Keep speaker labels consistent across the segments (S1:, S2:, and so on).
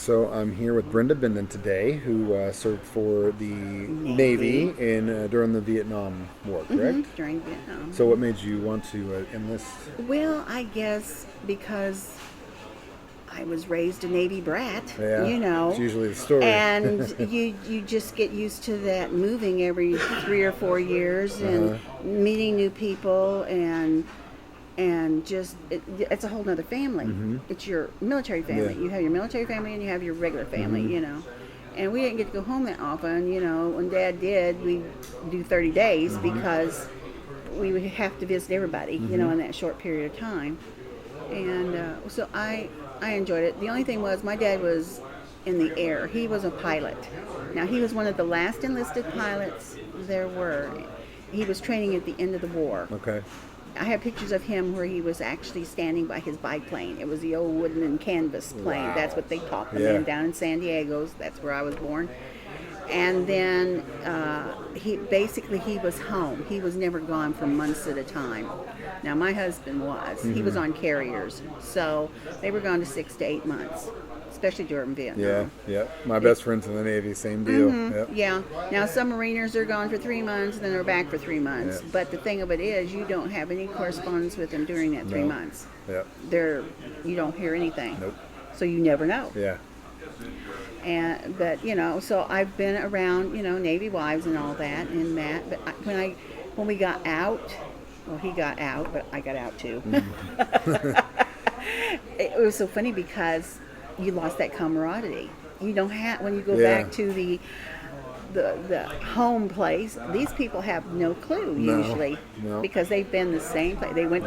S1: So I'm here with Brenda Bendon today, who served for the Navy in during the Vietnam War, correct?
S2: During Vietnam.
S1: So what made you want to enlist?
S2: Well, I guess because I was raised a Navy brat,
S1: Yeah, it's usually the story.
S2: and you just get used to that moving every 3 or 4 years and meeting new people and just it's a whole nother family. It's your military family.
S1: Yeah.
S2: You have your military family and you have your regular family, And we didn't get to go home that often, When Dad did, we do 30 days because we would have to visit everybody, in that short period of time. And so I enjoyed it. The only thing was my dad was in the air. He was a pilot. Now, he was one of the last enlisted pilots there were. He was training at the end of the war.
S1: Okay.
S2: I have pictures of him where he was actually standing by his biplane. It was the old wooden and canvas plane.
S1: Wow.
S2: That's what they taught them in down in San Diego. That's where I was born. And then he was home. He was never gone for months at a time. Now my husband was. He was on carriers, so they were gone to 6 to 8 months, especially during Vietnam.
S1: Yeah. My best friend's in the Navy, same deal. Yep.
S2: Yeah. Now submariners are gone for 3 months, and then they're back for 3 months.
S1: Yeah.
S2: But the thing of it is, you don't have any correspondence with them during that 3 months.
S1: Yep.
S2: You don't hear anything.
S1: Nope.
S2: So you never know.
S1: Yeah.
S2: But so I've been around, Navy wives and all that and that. But when we got out, well, he got out, but I got out too. It was so funny because you lost that camaraderie. You don't have when you go back to the home place. These people have no clue usually because they've been the same place. They went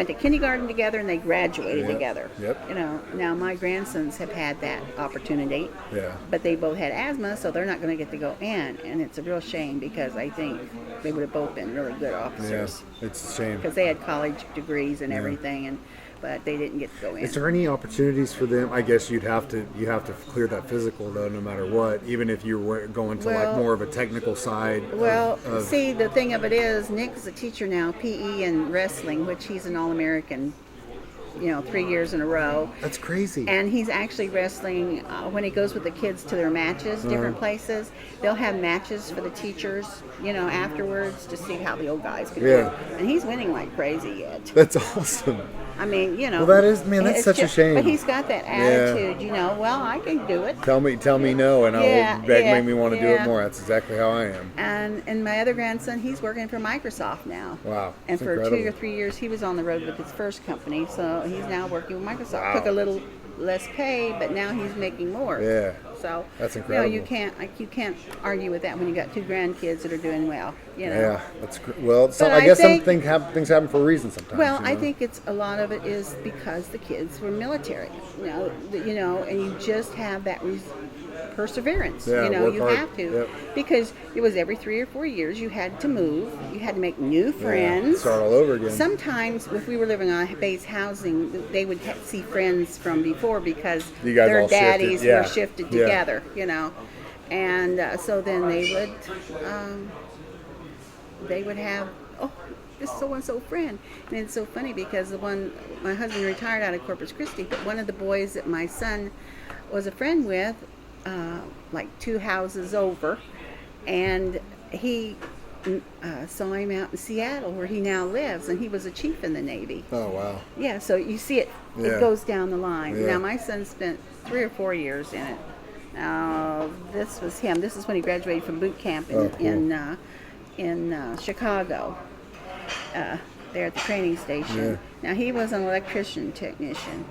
S2: to kindergarten together and they graduated together.
S1: Yep.
S2: Now my grandsons have had that opportunity.
S1: Yeah.
S2: But they both had asthma, so they're not going to get to go in, and it's a real shame because I think they would have both been really good officers.
S1: Yeah. It's a shame
S2: because they had college degrees and everything, but they didn't get to go in.
S1: Is there any opportunities for them? I guess you have to clear that physical though, no matter what. Even if you were going to like more of a technical side.
S2: See, the thing of it is, Nick's a teacher now, PE and wrestling, which he's an All-American, 3 years in a row.
S1: That's crazy.
S2: And he's actually wrestling when he goes with the kids to their matches, different places. They'll have matches for the teachers, afterwards to see how the old guys can do. And he's winning like crazy yet.
S1: That's awesome.
S2: I mean,
S1: Well, that is, man, that's such a shame.
S2: But he's got that attitude, well, I can do it.
S1: Tell me no, and I'll make me want to do it more. That's exactly how I am.
S2: And my other grandson, he's working for Microsoft now.
S1: Wow.
S2: And for
S1: incredible.
S2: 2 or 3 years, he was on the road with his first company, so he's now working with Microsoft.
S1: Wow.
S2: Took a little less pay, but now he's making more.
S1: Yeah.
S2: So
S1: that's incredible.
S2: You can't argue with that when you got 2 grandkids that are doing well.
S1: Yeah, that's well. So I guess things happen for a reason sometimes.
S2: Well, I think a lot of it is because the kids were military. And you just have that perseverance.
S1: Yeah,
S2: you
S1: hard.
S2: have to
S1: Yep.
S2: because it was every 3 or 4 years you had to move. You had to make new friends.
S1: Start all over again.
S2: Sometimes, if we were living on base housing, they would see friends from before because
S1: you guys
S2: their
S1: all
S2: daddies
S1: shifted.
S2: were shifted together. And so then they would have, this so-and-so friend. And it's so funny because my husband retired out of Corpus Christi, but one of the boys that my son was a friend with, like 2 houses over, and he saw him out in Seattle where he now lives, and he was a chief in the Navy.
S1: Oh, wow.
S2: Yeah, so you see it goes down the line.
S1: Yeah.
S2: Now my son spent 3 or 4 years in it. This was him. This is when he graduated from boot camp in Chicago, there at the training station. Now he was an electrician technician,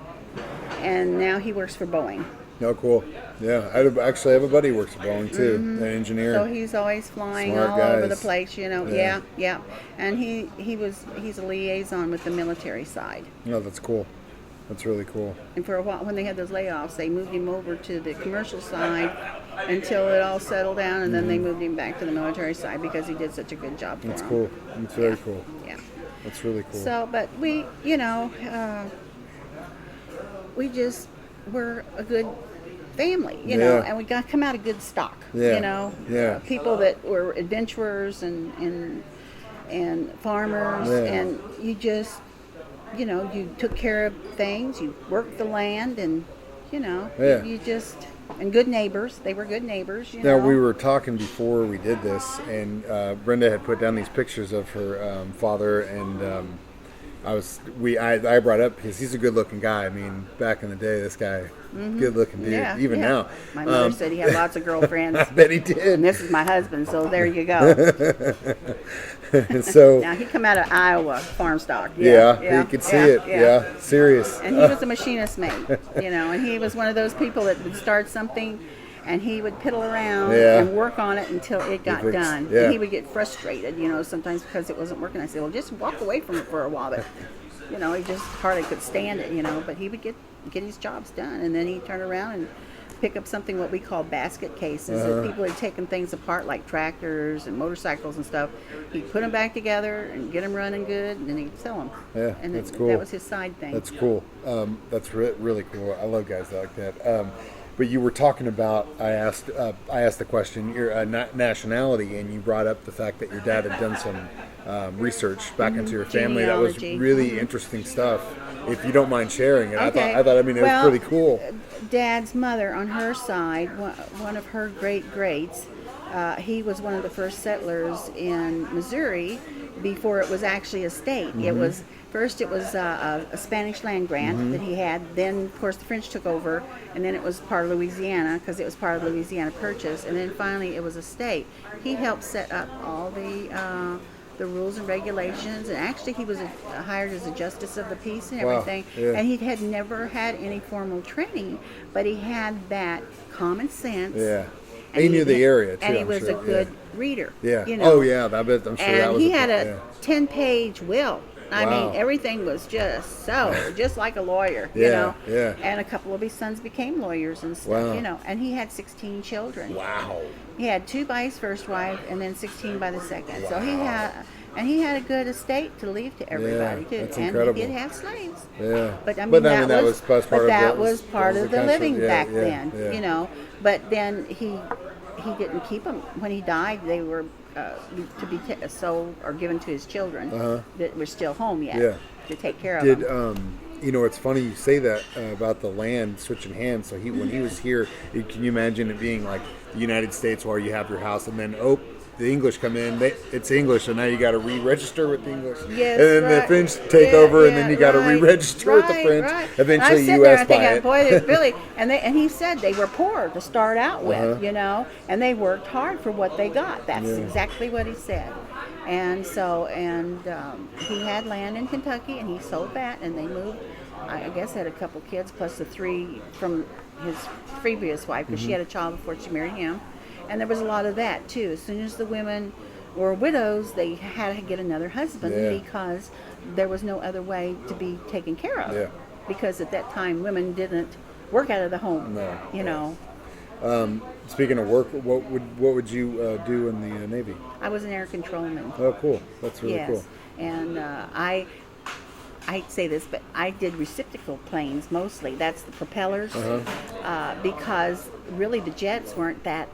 S2: and now he works for Boeing.
S1: Oh, cool. Yeah, I actually have a buddy who works for Boeing too, an engineer.
S2: So he's always flying
S1: Smart
S2: all
S1: guys.
S2: over the place, Yeah. And he's a liaison with the military side.
S1: No, that's cool. That's really cool.
S2: And for a while, when they had those layoffs, they moved him over to the commercial side until it all settled down, and then they moved him back to the military side because he did such a good job for
S1: That's
S2: him.
S1: cool. That's very cool.
S2: Yeah.
S1: That's really cool.
S2: So, but we just were a good family, and we got come out of good stock. People that were adventurers and farmers, and you just, you took care of things, you worked the land, and you know,
S1: Yeah.
S2: you just, and good neighbors. They were good neighbors, you
S1: Now,
S2: know.
S1: we were talking before we did this, and Brenda had put down these pictures of her father, and I brought up because he's a good-looking guy. I mean, back in the day, this guy, good-looking dude,
S2: Yeah,
S1: even
S2: yeah.
S1: now.
S2: My mother said he had lots of girlfriends.
S1: I bet he did.
S2: And this is my husband, so there you go.
S1: So,
S2: Now, he come out of Iowa, farm stock.
S1: you could see it. Yeah, serious.
S2: And he was a machinist mate, you know, and he was one of those people that would start something and he would piddle around and work on it until it got done.
S1: Yeah.
S2: And he would get frustrated, you know, sometimes because it wasn't working. I said, well, just walk away from it for a while. But, you know, he just hardly could stand it, you know, but he would get his jobs done. And then he'd turn around and pick up something what we call basket cases. That people had taken things apart like tractors and motorcycles and stuff. He'd put them back together and get them running good, and then he'd sell them.
S1: Yeah,
S2: and
S1: that's cool.
S2: That was his side thing.
S1: That's cool. That's really cool. I love guys like that. But you were talking about, I asked the question, your nationality, and you brought up the fact that your dad had done some research back into your family.
S2: Genealogy.
S1: That was really interesting stuff. If you don't mind sharing it,
S2: Okay.
S1: I thought, it was pretty cool.
S2: Dad's mother, on her side, one of her greats, he was one of the first settlers in Missouri before it was actually a state. It was first it was a Spanish land grant that he had. Then, of course, the French took over, and then it was part of Louisiana because it was part of the Louisiana Purchase, and then finally it was a state. He helped set up all the rules and regulations, and actually he was hired as a justice of the peace and everything.
S1: Yeah.
S2: And he had never had any formal training, but he had that common sense.
S1: Yeah. And he knew the area too.
S2: And he
S1: I'm
S2: was
S1: sure.
S2: a good reader.
S1: Yeah.
S2: You know?
S1: Oh yeah, I bet. I'm sure
S2: and
S1: that was.
S2: he had a 10-page will. I
S1: Wow.
S2: mean, everything was just like a lawyer, you
S1: Yeah,
S2: know.
S1: yeah.
S2: And a couple of his sons became lawyers and stuff,
S1: Wow.
S2: you know. And he had 16 children.
S1: Wow.
S2: He had 2 by his first wife and then 16 by the second. So he had a good estate to leave to everybody too.
S1: That's
S2: and
S1: incredible.
S2: he did have slaves.
S1: Yeah.
S2: But I mean, that was part of the
S1: country.
S2: living back
S1: Yeah,
S2: then,
S1: yeah.
S2: you know. But then he didn't keep them. When he died, they were to be sold or given to his children that were still home yet to take care of them.
S1: You know, it's funny you say that about the land switching hands. So when he was here, can you imagine it being like the United States where you have your house and then the English come in, it's English, so now you got to re-register with the English.
S2: Yes,
S1: and then the French take over, and then you got to re-register with the French.
S2: Right.
S1: Eventually,
S2: and I
S1: U.S.
S2: there
S1: buy
S2: and
S1: it.
S2: Boy, it's really, and he said they were poor to start out with, you know, and they worked hard for what they got. That's exactly what he said. And so, he had land in Kentucky, and he sold that, and they moved. I guess had a couple kids plus the 3 from his previous wife, because she had a child before she married him. And there was a lot of that too. As soon as the women were widows, they had to get another husband because there was no other way to be taken care of.
S1: Yeah.
S2: Because at that time, women didn't work out of the home.
S1: No.
S2: You know.
S1: Speaking of work, what would you do in the Navy?
S2: I was an air controlman.
S1: Oh, cool. That's really cool.
S2: And I hate to say this, but I did reciprocal planes mostly. That's the propellers, because really the jets weren't that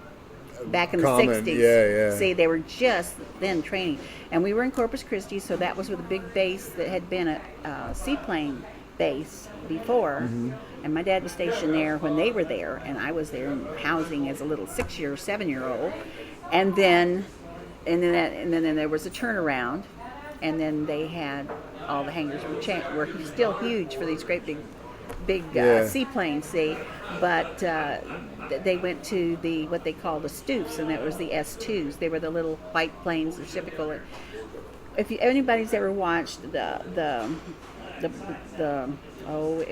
S2: back in
S1: Common.
S2: the 60s.
S1: Yeah.
S2: See, they were just then training. And we were in Corpus Christi, so that was with a big base that had been a seaplane base before. And my dad was stationed there when they were there, and I was there in housing as a little 7-year-old. And then there was a turnaround, and then they had all the hangars were still huge for these great big seaplanes, see, but they went to what they call the Stoops, and that was the S2s. They were the little white planes, the typical. If anybody's ever watched it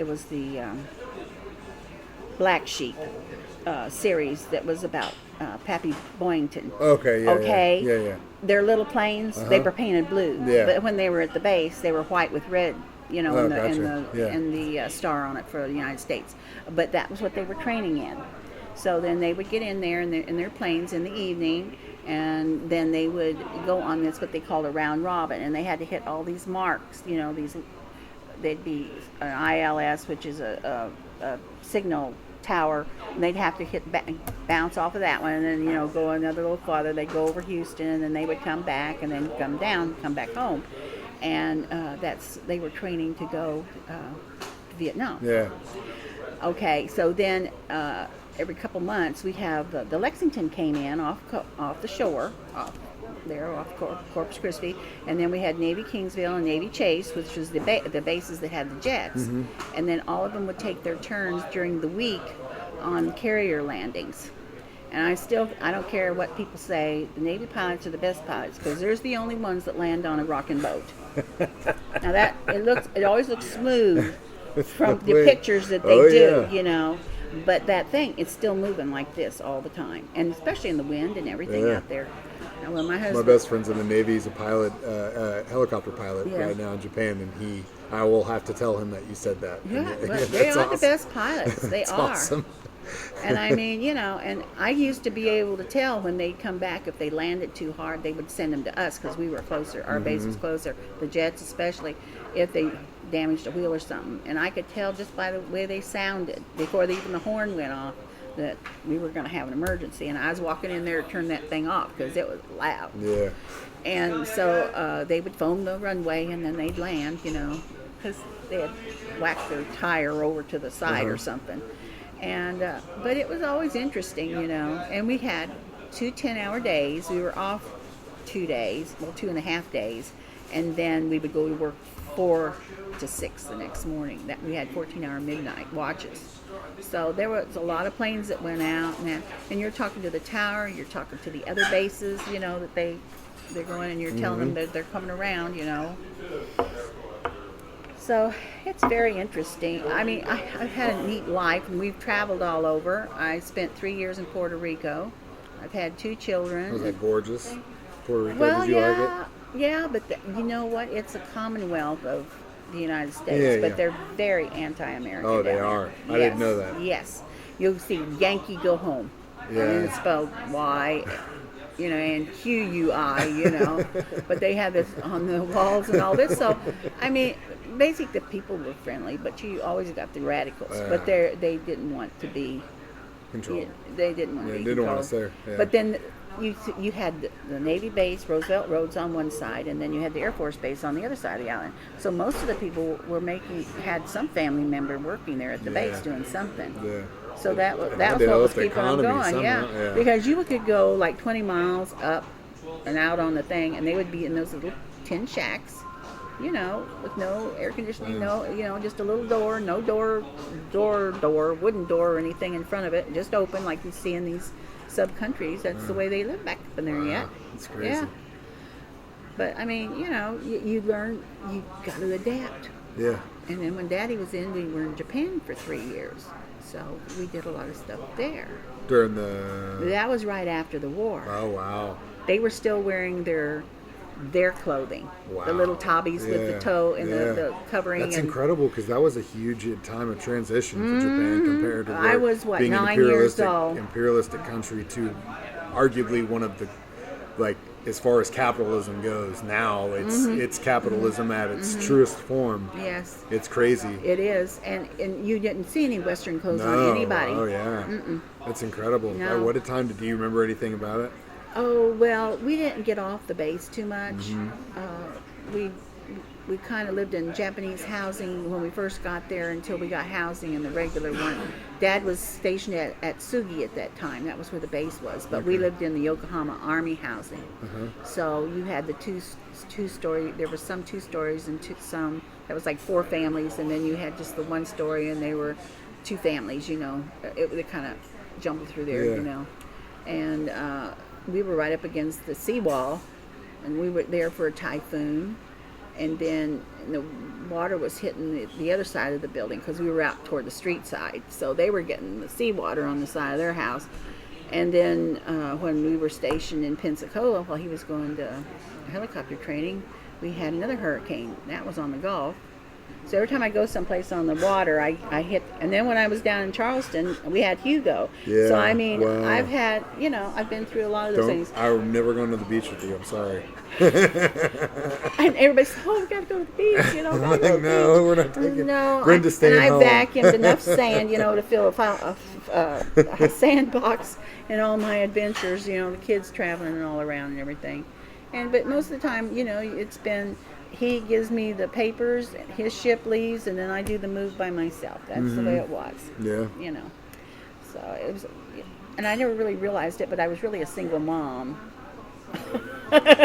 S2: was the Black Sheep series that was about Pappy Boyington.
S1: Okay. Yeah.
S2: Their little planes, they were painted blue, but when they were at the base, they were white with red. You know, and the star on it for the United States. But that was what they were training in. So then they would get in there in their planes in the evening, and then they would go on this what they called a round robin, and they had to hit all these marks. You know, they'd be an ILS, which is a signal tower, and they'd have to bounce off of that one, and then go another little farther. They'd go over Houston, and then they would come back, and then come down, come back home. And they were training to go to Vietnam.
S1: Yeah.
S2: Okay, so then every couple months we have the Lexington came in off the shore, off there off Corpus Christi, and then we had Navy Kingsville and Navy Chase, which was the bases that had the jets, and then all of them would take their turns during the week on carrier landings. And I don't care what people say, the Navy pilots are the best pilots because there's the only ones that land on a rocking boat. Now it always looks smooth from the pictures that they do, you know. But that thing, it's still moving like this all the time, and especially in the wind and everything out there. Now, when
S1: my best friend's in the Navy. He's a pilot, helicopter pilot right now in Japan, and I will have to tell him that you said that.
S2: Yeah, but they are the best pilots. They are.
S1: Awesome.
S2: And I mean, you know, and I used to be able to tell when they'd come back if they landed too hard, they would send them to us because we were closer. Our base was closer. The jets, especially, if they damaged a wheel or something, and I could tell just by the way they sounded before even the horn went off that we were going to have an emergency. And I was walking in there to turn that thing off because it was loud.
S1: Yeah.
S2: And so they would foam the runway and then they'd land, you know, because they had whacked their tire over to the side or something. And but it was always interesting, you know. And we had 2 10-hour days. We were off 2 days, well, 2.5 days, and then we would go to work 4 to 6 the next morning. That we had 14-hour midnight watches. So there was a lot of planes that went out, and you're talking to the tower, you're talking to the other bases, you know, that they're going, and you're telling them that they're coming around, you know. So it's very interesting. I mean, I've had a neat life, and we've traveled all over. I spent 3 years in Puerto Rico. I've had 2 children.
S1: Was that gorgeous? Puerto Rico,
S2: Well,
S1: did you like it?
S2: Yeah, but you know what? It's a commonwealth of the United States, but they're very anti-American.
S1: Oh, they
S2: down
S1: are.
S2: there.
S1: I didn't know that.
S2: Yes. You'll see Yankee go home.
S1: Yeah.
S2: And it's spelled Y, you know, and QUI, you know. But they have this on the walls and all this. So, I mean, basically the people were friendly, but you always got the radicals. But they didn't want to be
S1: controlled.
S2: They didn't want to be
S1: didn't
S2: controlled.
S1: want us there. Yeah.
S2: But then you had the Navy base, Roosevelt Roads on one side, and then you had the Air Force base on the other side of the island. So most of the people had some family member working there at the base doing something.
S1: Yeah.
S2: So that was what was keeping them going. Yeah, because you could go like 20 miles up and out on the thing, and they would be in those little tin shacks, you know, with no air conditioning, no, you know, just a little door, no door, wooden door or anything in front of it, just open like you see in these sub-countries. That's the way they live back up in there. Yeah,
S1: that's crazy.
S2: Yeah, but I mean, you know, you learn, you got to adapt.
S1: Yeah.
S2: And then when Daddy was in, we were in Japan for 3 years, so we did a lot of stuff there.
S1: During the...
S2: That was right after the war.
S1: Oh, wow.
S2: They were still wearing their clothing.
S1: Wow.
S2: The little tabis with the toe and the covering.
S1: That's incredible, because that was a huge time of transition for Japan compared to
S2: I was,
S1: being
S2: 9
S1: an
S2: years old.
S1: imperialistic country to arguably one of the, like, as far as capitalism goes, now it's capitalism at its truest form.
S2: Yes.
S1: It's crazy.
S2: It is. And you didn't see any Western clothes on anybody.
S1: Oh, yeah. That's incredible.
S2: No.
S1: What a time. Do you remember anything about it?
S2: Oh, well, we didn't get off the base too much. We kind of lived in Japanese housing when we first got there until we got housing in the regular one. Dad was stationed at Sugi at that time. That was where the base was. But we lived in the Yokohama Army housing. So you had the two-story. There were some 2 stories and some that was like 4 families, and then you had just the 1 story, and they were 2 families. You know, they kind of jumbled through there. You know, and we were right up against the seawall, and we were there for a typhoon. And then the water was hitting the other side of the building because we were out toward the street side. So they were getting the seawater on the side of their house. And then when we were stationed in Pensacola, while he was going to helicopter training, we had another hurricane. That was on the Gulf. So every time I go someplace on the water, I hit. And then when I was down in Charleston, we had Hugo.
S1: Yeah,
S2: so I mean,
S1: wow.
S2: I've had, you know, I've been through a lot of those things.
S1: I'm never going to the beach with you. I'm sorry.
S2: And everybody says, "Oh, we got to go to the beach." You know,
S1: I'm like, no, we're not taking.
S2: No,
S1: Brenda's staying
S2: and I
S1: home.
S2: vacuumed enough sand, you know, to fill a sandbox in all my adventures. You know, the kids traveling and all around and everything. But most of the time, you know, it's been he gives me the papers, his ship leaves, and then I do the move by myself. That's the way it was.
S1: Yeah.
S2: You know. So it was, and I never really realized it, but I was really a single mom.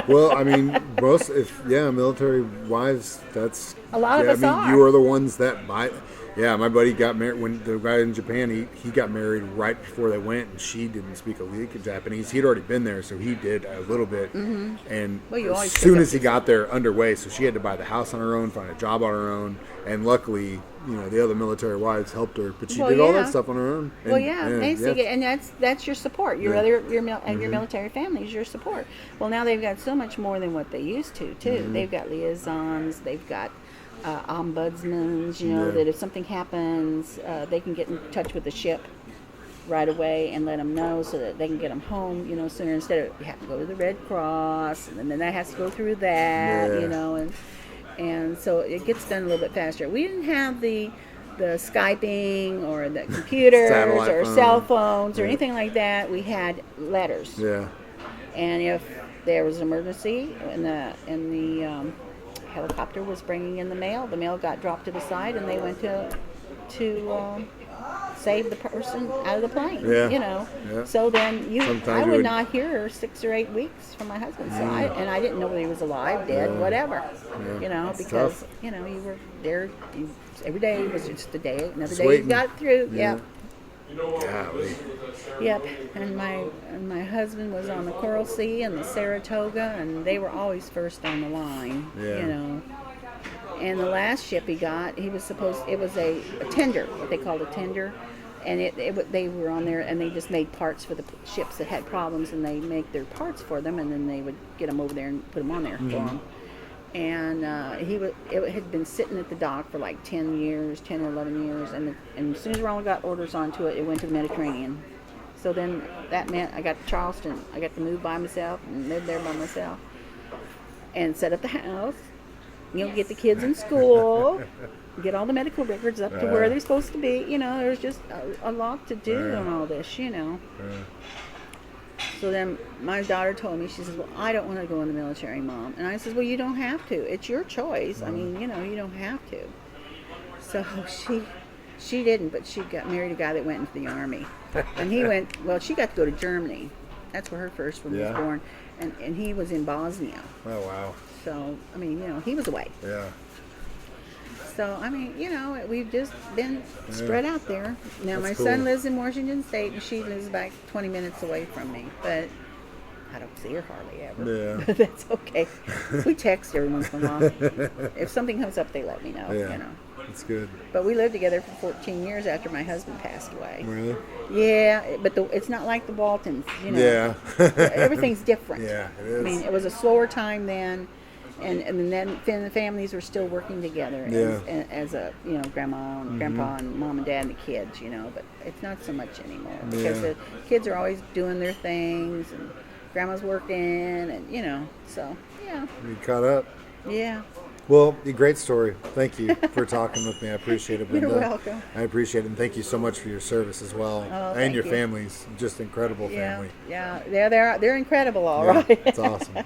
S1: Well, I mean, military wives, that's...
S2: A lot of us are.
S1: You are the ones that buy... Yeah, my buddy got married, when the guy in Japan, he got married right before they went, and she didn't speak a lick of Japanese. He'd already been there, so he did a little bit. And as soon as he got there underway, so she had to buy the house on her own, find a job on her own, and luckily, the other military wives helped her, but she did all that stuff on her own. And,
S2: basically, and that's your support. Your military family is your support. Well, now they've got so much more than what they used to, too. They've got liaisons, they've got ombudsmen, that if something happens, they can get in touch with the ship right away and let them know so that they can get them home, sooner, instead of you have to go to the Red Cross, and then that has to go through that, and so it gets done a little bit faster. We didn't have the Skyping or the computers or cell phones or anything like that. We had letters.
S1: Yeah.
S2: And if there was an emergency and the helicopter was bringing in the mail got dropped to the side, and they went to save the person out of the plane.
S1: Yeah.
S2: So then I would not hear 6 or 8 weeks from my husband. So I didn't know whether he was alive, dead, whatever.
S1: That's
S2: because
S1: tough.
S2: you were there. Every day was just a day, another
S1: Just
S2: day
S1: waiting.
S2: you got through.
S1: Yeah.
S2: Yep. Yep, and my husband was on the Coral Sea and the Saratoga, and they were always first on the line.
S1: Yeah.
S2: And the last ship he got, it was a tender, what they called a tender, and they were on there, and they just made parts for the ships that had problems, and they make their parts for them, and then they would get them over there and put them on there for them. And it had been sitting at the dock for like 10 or 11 years, and as soon as Ronald got orders onto it, it went to the Mediterranean. So then that meant I got to Charleston. I got to move by myself and live there by myself and set up the house, get the kids in school, get all the medical records up to where they're supposed to be. There was just a lot to do on all this, So then my daughter told me, she says, well, I don't want to go in the military, Mom. And I says, well, you don't have to. It's your choice. I mean, you don't have to. So she didn't, but she got married a guy that went into the Army. And he went, well, she got to go to Germany. That's where her first one was born. And he was in Bosnia.
S1: Oh, wow.
S2: So, I mean, he was away.
S1: Yeah.
S2: So, I mean, we've just been spread out there. Now,
S1: That's
S2: my son
S1: cool.
S2: lives in Washington State, and she lives about 20 minutes away from me. But I don't see her hardly ever.
S1: Yeah.
S2: But that's okay. We text every once in a while. If something comes up, they let me know,
S1: That's good.
S2: But we lived together for 14 years after my husband passed away.
S1: Really?
S2: Yeah, but it's not like the Waltons,
S1: Yeah.
S2: Everything's different.
S1: Yeah, it is.
S2: I mean, it was a slower time then. And then the families were still working together as a grandma and grandpa and mom and dad and the kids, but it's not so much anymore because the kids are always doing their things and grandma's working and so yeah.
S1: You caught up.
S2: Yeah.
S1: Well, a great story. Thank you for talking with me. I appreciate it, Brenda.
S2: You're welcome.
S1: I appreciate it, and thank you so much for your service as well, and your families. Just incredible family.
S2: Yeah, they're incredible, all right.
S1: It's awesome.